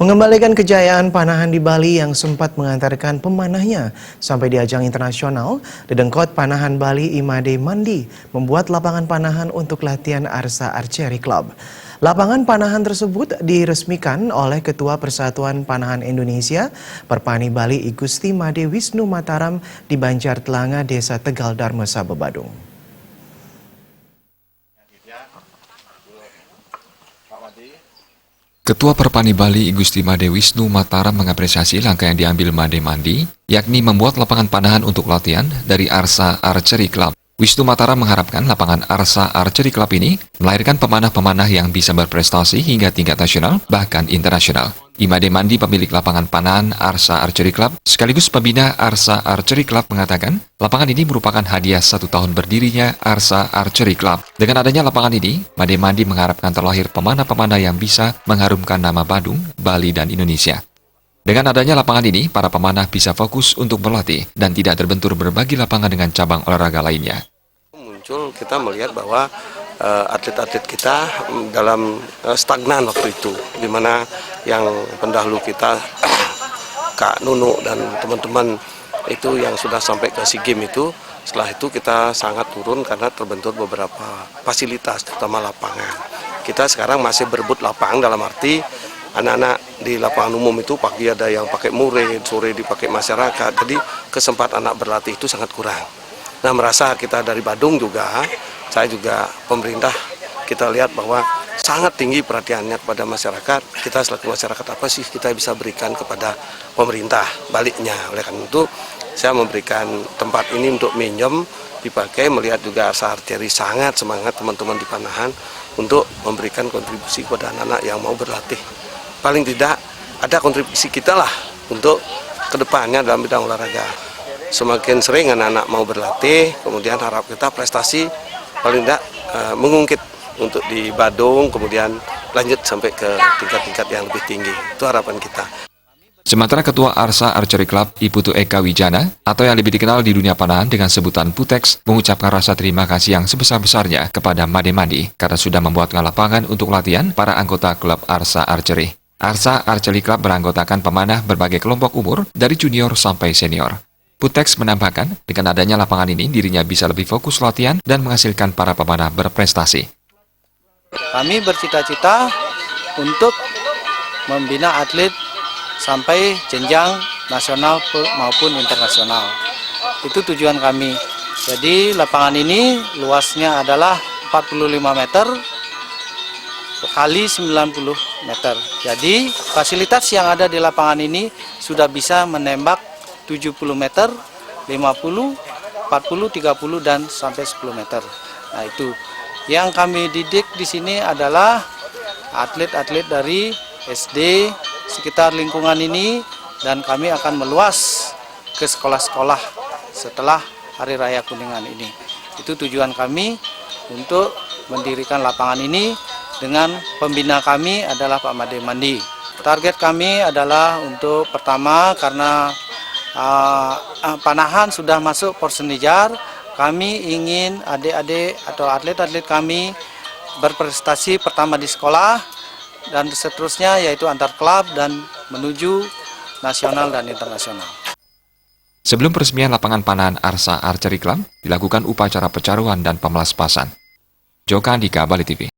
Mengembalikan kejayaan panahan di Bali yang sempat mengantarkan pemanahnya sampai di ajang internasional, Dedengkot Panahan Bali Imade Mandi membuat lapangan panahan untuk latihan Arsa Archery Club. Lapangan panahan tersebut diresmikan oleh Ketua Persatuan Panahan Indonesia, Perpani Bali I Gusti Made Wisnu Mataram di Banjar Telanga, Desa Tegal Darma, Sabah, Badung. Ketua Perpani Bali I Gusti Made Wisnu Mataram mengapresiasi langkah yang diambil Made Mandi, yakni membuat lapangan panahan untuk latihan dari Arsa Archery Club. Wisnu Mataram mengharapkan lapangan Arsa Archery Club ini melahirkan pemanah-pemanah yang bisa berprestasi hingga tingkat nasional, bahkan internasional. Imade Mandi, pemilik lapangan panahan Arsa Archery Club, sekaligus pembina Arsa Archery Club, mengatakan lapangan ini merupakan hadiah 1 tahun berdirinya Arsa Archery Club. Dengan adanya lapangan ini, Made Mandi mengharapkan terlahir pemanah-pemanah yang bisa mengharumkan nama Badung, Bali, dan Indonesia. Dengan adanya lapangan ini, para pemanah bisa fokus untuk berlatih dan tidak terbentur berbagi lapangan dengan cabang olahraga lainnya. Kita melihat bahwa atlet-atlet kita dalam stagnan waktu itu, di mana yang pendahulu kita Kak Nunu dan teman-teman itu yang sudah sampai ke SEA Games itu, setelah itu kita sangat turun karena terbentur beberapa fasilitas, terutama lapangan. Kita sekarang masih berebut lapangan, dalam arti anak-anak di lapangan umum itu pagi ada yang pakai murid, sore dipakai masyarakat, jadi kesempatan anak berlatih itu sangat kurang. Nah, merasa kita dari Badung juga, saya juga pemerintah, kita lihat bahwa sangat tinggi perhatiannya kepada masyarakat. Kita selaku masyarakat apa sih kita bisa berikan kepada pemerintah baliknya. Oleh karena itu, saya memberikan tempat ini untuk minjem, dipakai, melihat juga Arsa Archery sangat semangat teman-teman di panahan untuk memberikan kontribusi kepada anak-anak yang mau berlatih. Paling tidak ada kontribusi kita lah untuk kedepannya dalam bidang olahraga. Semakin sering anak-anak mau berlatih, kemudian harap kita prestasi paling tidak mengungkit untuk di Badung, kemudian lanjut sampai ke tingkat-tingkat yang lebih tinggi. Itu harapan kita. Sementara Ketua Arsa Archery Club Iputu Eka Wijana, atau yang lebih dikenal di dunia panahan dengan sebutan Putex, mengucapkan rasa terima kasih yang sebesar-besarnya kepada Made Mandi karena sudah membuatkan lapangan untuk latihan para anggota klub Arsa Archery. Arsa Archery Club beranggotakan pemanah berbagai kelompok umur dari junior sampai senior. Putex menambahkan, dengan adanya lapangan ini, dirinya bisa lebih fokus latihan dan menghasilkan para pemanah berprestasi. Kami bercita-cita untuk membina atlet sampai jenjang nasional maupun internasional. Itu tujuan kami. Jadi lapangan ini luasnya adalah 45 meter kali 90 meter. Jadi fasilitas yang ada di lapangan ini sudah bisa menembak 70 meter, 50, 40, 30, dan sampai 10 meter. Nah, itu yang kami didik di sini adalah atlet-atlet dari SD sekitar lingkungan ini, dan kami akan meluas ke sekolah-sekolah setelah Hari Raya Kuningan ini. Itu tujuan kami untuk mendirikan lapangan ini dengan pembina kami adalah Pak Made Mandi. Target kami adalah untuk pertama, karena panahan sudah masuk Porsenijar, kami ingin adik-adik atau atlet-atlet kami berprestasi pertama di sekolah dan seterusnya, yaitu antar klub dan menuju nasional dan internasional. Sebelum peresmian lapangan panahan Arsa Archery Club, dilakukan upacara pecaruhan dan pemelaspasan. Joka Andika, Bali TV.